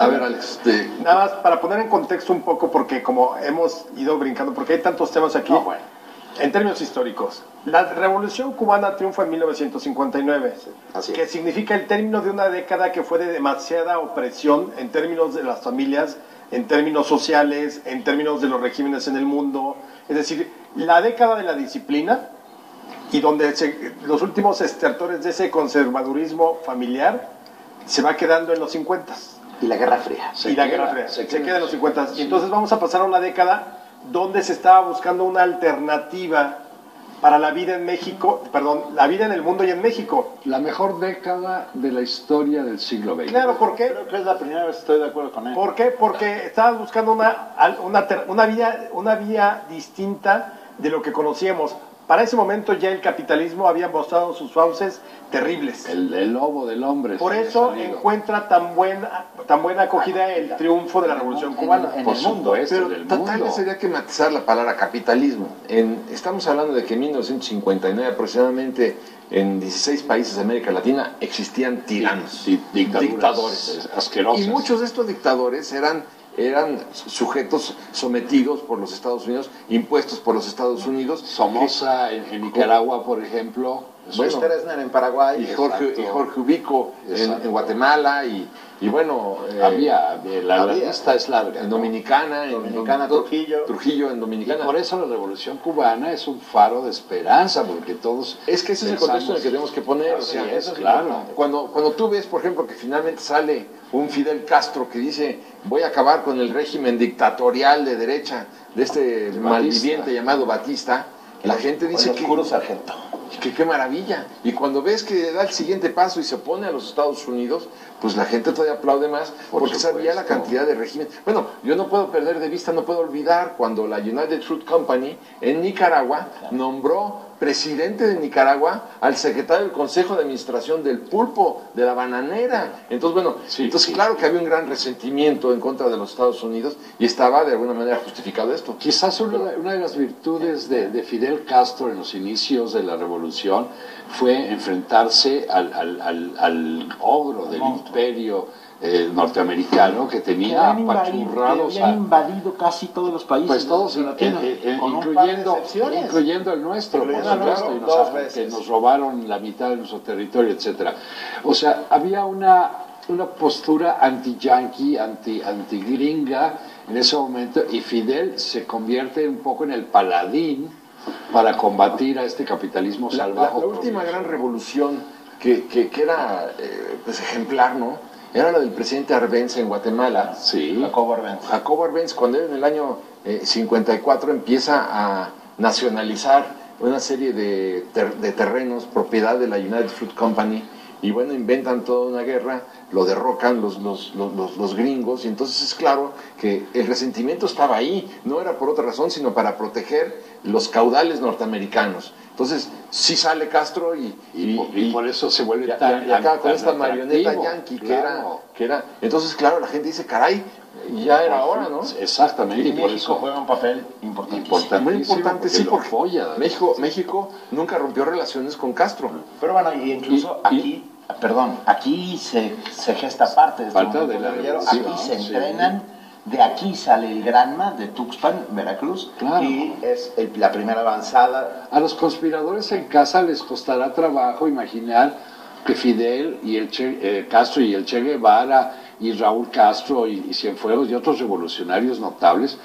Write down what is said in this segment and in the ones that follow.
A ver, Alex. Nada más para poner en contexto un poco, porque como hemos ido brincando, porque hay tantos temas aquí. No, bueno. En términos históricos, la Revolución Cubana triunfa en 1959, Así que es. significa el término de una década que fue de demasiada opresión en términos de las familias, en términos sociales, en términos de los regímenes en el mundo. Es decir, la década de la disciplina y donde los últimos estertores de ese conservadurismo familiar se va quedando en los 50. Y la Guerra Fría. Y la Guerra Fría se queda en los 50. Y entonces vamos a pasar a una década donde se estaba buscando una alternativa para la vida en México, perdón, la vida en el mundo y en México. La mejor década de la historia del siglo XX. Claro, ¿por qué? Creo que es la primera vez que estoy de acuerdo con él. ¿Por qué? Porque estabas buscando una vía distinta de lo que conocíamos. Para ese momento ya el capitalismo había mostrado sus fauces terribles. El lobo del hombre. Por eso encuentra tan buena acogida el triunfo de la Revolución Cubana. Por supuesto, Pero del tal mundo. vez sería que matizar la palabra capitalismo. Estamos hablando de que en 1959 aproximadamente en 16 países de América Latina existían tiranos, dictadores. Asquerosos. Y muchos de estos dictadores eran sujetos sometidos por los Estados Unidos, impuestos por los Estados Unidos. Somoza en Nicaragua, por ejemplo. Bueno, Stroessner en Paraguay. y Jorge Ubico en Guatemala y bueno, había la lista es larga, en ¿no? Dominicana, Trujillo en Y Dominicana. por eso la Revolución Cubana es un faro de esperanza, porque todos Es que ese es el contexto en el que tenemos que poner. Así o sea, es, claro. Cuando tú ves, por ejemplo, que finalmente sale un Fidel Castro que dice voy a acabar con el régimen dictatorial de derecha de este malviviente llamado Batista, la gente dice que oscuro sargento. qué maravilla. Y cuando ves que da el siguiente paso y se opone a los Estados Unidos, pues la gente todavía aplaude más porque sabía la cantidad de régimen. Bueno, yo no puedo perder de vista, no puedo olvidar cuando la United Fruit Company en Nicaragua nombró presidente de Nicaragua al secretario del Consejo de Administración del Pulpo, de la bananera. Entonces, bueno, claro que había un gran resentimiento en contra de los Estados Unidos y estaba de alguna manera justificado esto. Quizás una de las virtudes de Fidel Castro en los inicios de la revolución fue enfrentarse al ogro del imperio norteamericano que tenía apachurrados que habían invadido casi todos los países. Pues todos, latinos, incluyendo el nuestro, por supuesto, que nos robaron la mitad de nuestro territorio, etcétera. O sea, había una postura anti-yanqui, anti-gringa en ese momento, y Fidel se convierte un poco en el paladín para combatir a este capitalismo salvaje. La última gran revolución que era pues ejemplar, ¿no? Era la del presidente Arbenz en Guatemala. Sí. Jacobo Arbenz, cuando él en el año 54 empieza a nacionalizar una serie de terrenos, propiedad de la United Fruit Company, y bueno, inventan toda una guerra, lo derrocan los gringos, y entonces es claro que el resentimiento estaba ahí, no era por otra razón, sino para proteger los caudales norteamericanos. Entonces, sí sale Castro y por eso se vuelve y tan acá con tan esta marioneta atractivo, yanqui claro. que era. Entonces, claro, la gente dice, caray, ya era hora, ¿no? Exactamente. Y México juega un papel importante. Muy importante, sí, porque apoya. México nunca rompió relaciones con Castro. Pero bueno, y incluso aquí se gesta parte de este movimiento guerrillero, aquí se entrenan, de aquí sale el Granma de Tuxpan, Veracruz, Claro. y es la primera avanzada. A los conspiradores en casa les costará trabajo imaginar que Fidel y Castro y el Che Guevara y Raúl Castro y Cienfuegos y otros revolucionarios notables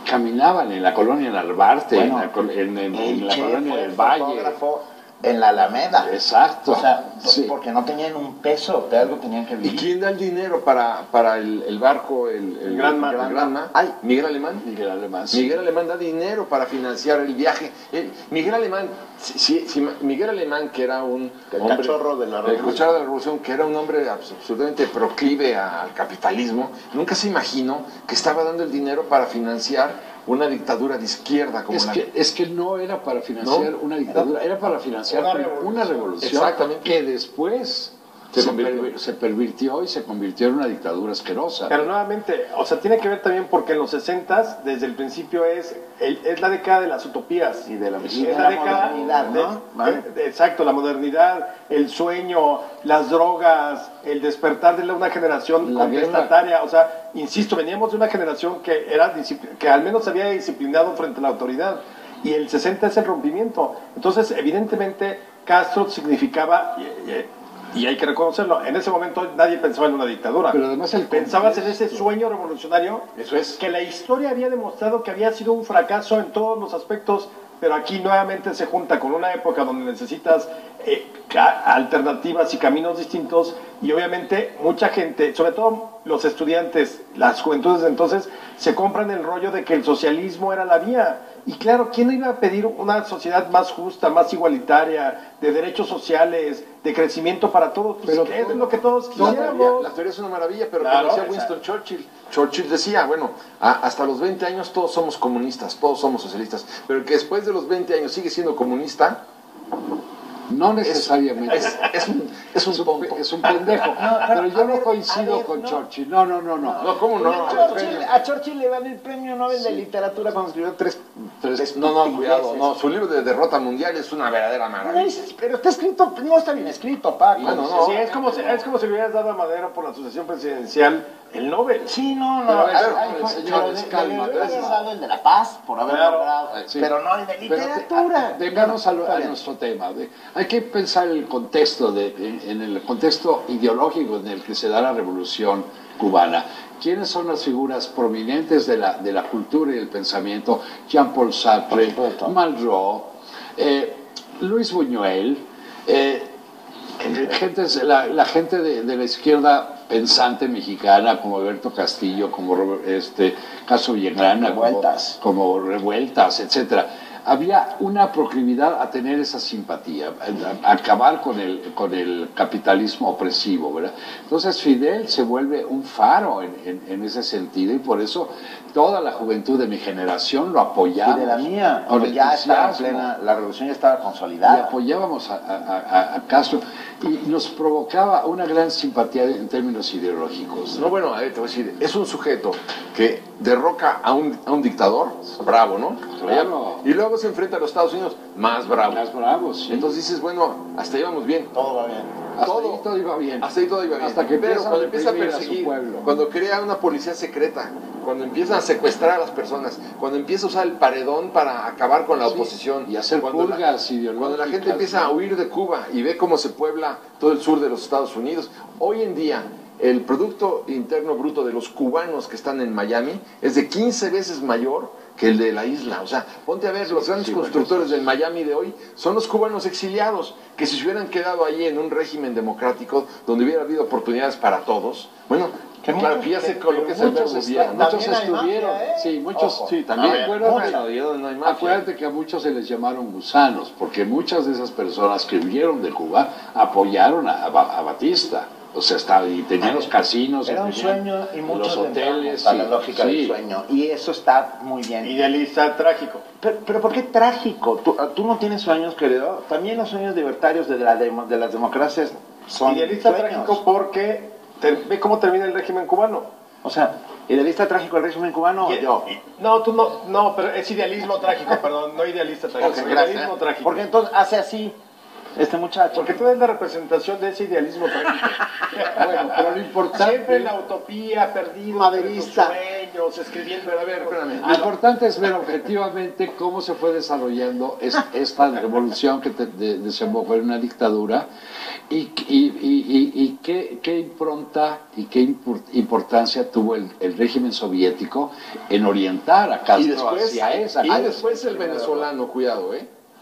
caminaban en la colonia Narvarte, Bueno, en la Che colonia fue del Valle. fotógrafo en la Alameda. Exacto. O sea, Sí. porque no tenían un peso, de algo tenían que ¿Y vivir. quién da el dinero para el barco, el Granma? Ay, Miguel Alemán. Miguel Alemán. Sí. Miguel Alemán da dinero para financiar el viaje. Miguel Alemán, Miguel Alemán, que era un hombre, cachorro de la el cachorro de la revolución, que era un hombre absolutamente proclive al capitalismo, nunca se imaginó que estaba dando el dinero para financiar una dictadura de izquierda como Es que no era para financiar una dictadura, era para financiar una revolución Exactamente. que después se pervirtió y se convirtió en una dictadura asquerosa. Pero nuevamente, o sea, tiene que ver también porque en los 60s, desde el principio es la década de las utopías. Y de la modernidad, ¿no? Exacto, la modernidad, el sueño, las drogas, el despertar de una generación contestataria. O sea, insisto, veníamos de una generación que al menos se había disciplinado frente a la autoridad. Y el 60 es el rompimiento. Entonces, evidentemente, Castro significaba... Y hay que reconocerlo, en ese momento nadie pensaba en una dictadura. Pero además pensabas en ese sueño revolucionario, eso es, que la historia había demostrado que había sido un fracaso en todos los aspectos, pero aquí nuevamente se junta con una época donde necesitas alternativas y caminos distintos, y obviamente mucha gente, sobre todo los estudiantes, las juventudes de entonces, se compran el rollo de que el socialismo era la vía. Y claro, ¿quién no iba a pedir una sociedad más justa, más igualitaria, de derechos sociales, de crecimiento para todos? Pues pero es lo que todos quisiéramos. La teoría es una maravilla, pero como decía Winston Churchill, Churchill decía, bueno, hasta los 20 años todos somos comunistas, todos somos socialistas, pero el que después de los 20 años sigue siendo comunista... No necesariamente. Es un pendejo. Pero yo no coincido con Churchill. No, ¿cómo no? A Churchill le dan el premio Nobel de Literatura cuando escribió tres cuidado. No, su libro de Derrota Mundial es una verdadera maravilla. Pero está escrito, no está bien escrito, Paco. Sí, es como si le hubieras dado a Madero por la asociación presidencial el Nobel. Sí, no. Señores, calma. Le hubieras dado el de la paz por haber logrado. Pero no el de literatura. Vengamos a nuestro tema. Hay que pensar en el contexto ideológico en el que se da la revolución cubana. ¿Quiénes son las figuras prominentes de la cultura y el pensamiento? Jean-Paul Sartre, Malraux, Luis Buñuel, la gente de la izquierda pensante mexicana como Alberto Castillo, como Caso Villagrana, como Revueltas, etcétera. Había una proclividad a tener esa simpatía, a acabar con el capitalismo opresivo, ¿verdad? Entonces Fidel se vuelve un faro en ese sentido, y por eso toda la juventud de mi generación lo apoyaba. Y de la mía, ya estaba plena, la revolución ya estaba consolidada. Y apoyábamos a Castro, y nos provocaba una gran simpatía en términos ideológicos. No, bueno, te voy a decir, es un sujeto que derroca a un dictador, bravo, ¿no? Claro. Y luego se enfrenta a los Estados Unidos, más bravo. Más bravo, sí. Entonces dices, bueno, hasta ahí vamos bien. Todo va bien. Todo iba bien. Hasta ahí todo iba bien. Hasta que cuando empieza a perseguir, cuando crea una policía secreta, cuando empiezan a secuestrar a las personas, cuando empieza a usar el paredón para acabar con la oposición, y hacer purgas ideológicas. Cuando la gente empieza a huir de Cuba y ve cómo se puebla todo el sur de los Estados Unidos, hoy en día el Producto Interno Bruto de los cubanos que están en Miami es de 15 veces mayor que el de la isla. O sea, ponte a ver, los grandes constructores del Miami de hoy son los cubanos exiliados, que si se hubieran quedado allí en un régimen democrático donde hubiera habido oportunidades para todos, bueno, claro que ya sé con lo que es el verbo bien. Muchos estuvieron, sí, muchos, sí, también. Acuérdate que a muchos se les llamaron gusanos, porque muchas de esas personas que huyeron de Cuba apoyaron a Batista. O sea, y tenían los casinos, era un sueño, y muchos los hoteles, a la lógica del sueño, y eso está muy bien. Idealista, trágico. Pero ¿por qué trágico? ¿Tú no tienes sueños, querido? También los sueños libertarios de las democracias son idealista, sueños. Trágico porque ve cómo termina el régimen cubano. O sea, idealista trágico el régimen cubano. No, pero es idealismo trágico, perdón, no idealista trágico, idealismo trágico. Porque entonces hace así este muchacho. Porque tú eres la representación de ese idealismo trágico. Bueno, pero lo importante... Siempre la utopía, perdido, maderista, sueños, escribiendo... Pero a ver, espérame. Lo importante es ver objetivamente cómo se fue desarrollando esta revolución que desembocó en una dictadura, y qué impronta y qué importancia tuvo el régimen soviético en orientar a Castro hacia esa. Y después el venezolano, cuidado,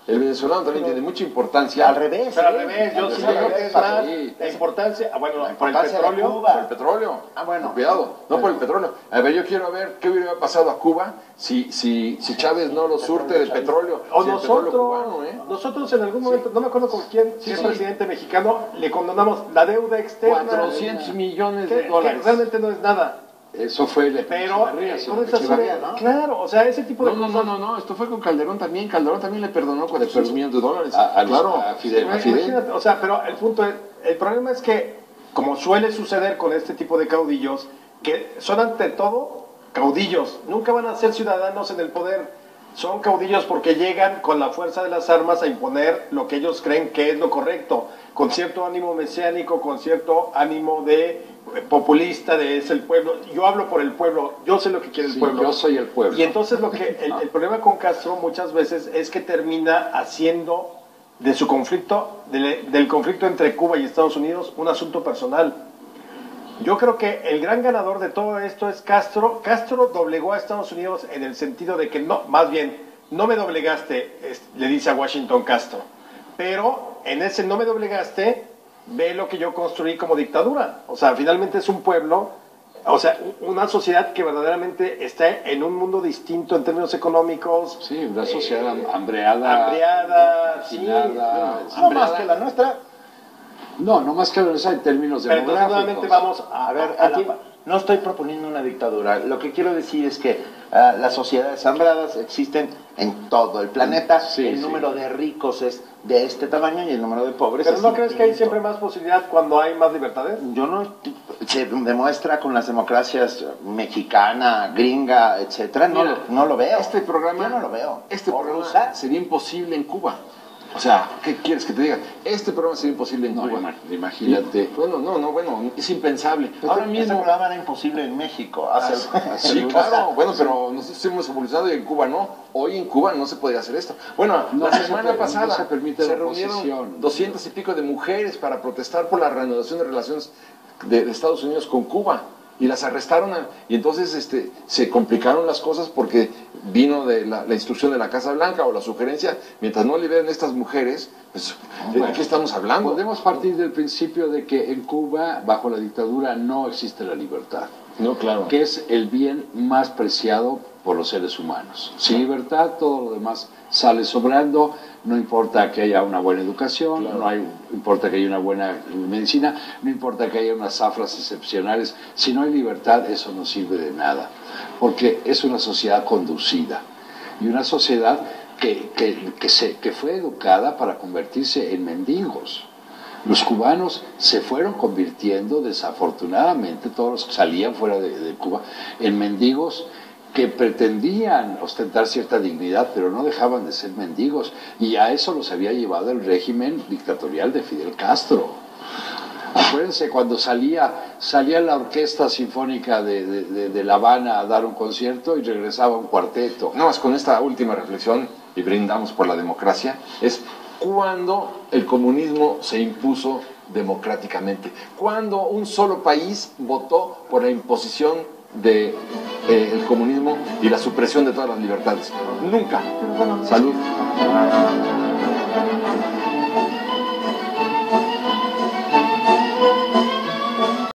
El venezolano también tiene mucha importancia. Al revés. Pero al revés, yo sí creo que es más la importancia, por el petróleo. Por el petróleo. Bueno. Cuidado, no por el petróleo. A ver, yo quiero ver qué hubiera pasado a Cuba si Chávez no lo surte del petróleo. O nosotros en algún momento, no me acuerdo con quién, si es presidente mexicano, le condonamos la deuda externa. 400 millones de dólares. Que realmente no es nada. Eso fue el pero ¿no? Claro, o sea, ese tipo de cosas. No, esto fue con Calderón también. Calderón también le perdonó $400 millones. A Fidel. Imagínate, o sea, pero el punto es, el problema es que, como suele suceder con este tipo de caudillos, que son ante todo caudillos, nunca van a ser ciudadanos en el poder. Son caudillos porque llegan con la fuerza de las armas a imponer lo que ellos creen que es lo correcto, con cierto ánimo mesiánico, con cierto ánimo de populista, de es el pueblo. Yo hablo por el pueblo, yo sé lo que quiere el pueblo. Yo soy el pueblo. Y entonces el problema con Castro muchas veces es que termina haciendo de su conflicto, del conflicto entre Cuba y Estados Unidos, un asunto personal. Yo creo que el gran ganador de todo esto es Castro. Castro doblegó a Estados Unidos en el sentido de que no, más bien, no me doblegaste, le dice a Washington Castro. Pero en ese no me doblegaste, ve lo que yo construí como dictadura. O sea, finalmente es un pueblo, o sea, una sociedad que verdaderamente está en un mundo distinto en términos económicos. Sí, una sociedad hambreada. No más que la nuestra. No más que la nuestra en términos demográficos. Entonces, nuevamente vamos a ver, aquí no estoy proponiendo una dictadura. Lo que quiero decir es que las sociedades hambriadas existen en todo el planeta. El número de ricos es de este tamaño y el número de pobres ¿Pero no crees que hay siempre más posibilidad cuando hay más libertades? Yo no. Se demuestra con las democracias mexicana, gringa, etcétera. No lo veo. Yo no lo veo. Este programa sería imposible en Cuba. O sea, ¿qué quieres que te diga? Este programa sería imposible en Cuba. Imagínate. Bueno, es impensable. Ahora mismo este programa era imposible en México. Sí, claro. Bueno, pero nosotros hemos evolucionado y en Cuba no. Hoy en Cuba no se podía hacer esto. Bueno, la semana pasada se reunieron 200 y pico de mujeres para protestar por la reanudación de relaciones de Estados Unidos con Cuba. Y las arrestaron y entonces se complicaron las cosas porque vino de la instrucción de la Casa Blanca o la sugerencia, mientras no liberen a estas mujeres, pues, ¿de qué estamos hablando? Podemos partir del principio de que en Cuba, bajo la dictadura, no existe la libertad. No, claro. Que es el bien más preciado por los seres humanos. Sin libertad, todo lo demás sale sobrando. No importa que haya una buena educación, claro. Importa que haya una buena medicina, no importa que haya unas zafras excepcionales. Si no hay libertad, eso no sirve de nada, porque es una sociedad conducida y una sociedad que fue educada para convertirse en mendigos. Los cubanos se fueron convirtiendo, desafortunadamente, todos los que salían fuera de Cuba, en mendigos que pretendían ostentar cierta dignidad, pero no dejaban de ser mendigos, y a eso los había llevado el régimen dictatorial de Fidel Castro. Acuérdense, cuando salía la orquesta sinfónica de La Habana a dar un concierto y regresaba un cuarteto. No, más con esta última reflexión, y brindamos por la democracia, es cuando el comunismo se impuso democráticamente, cuando un solo país votó por la imposición del comunismo y la supresión de todas las libertades. Nunca. Salud.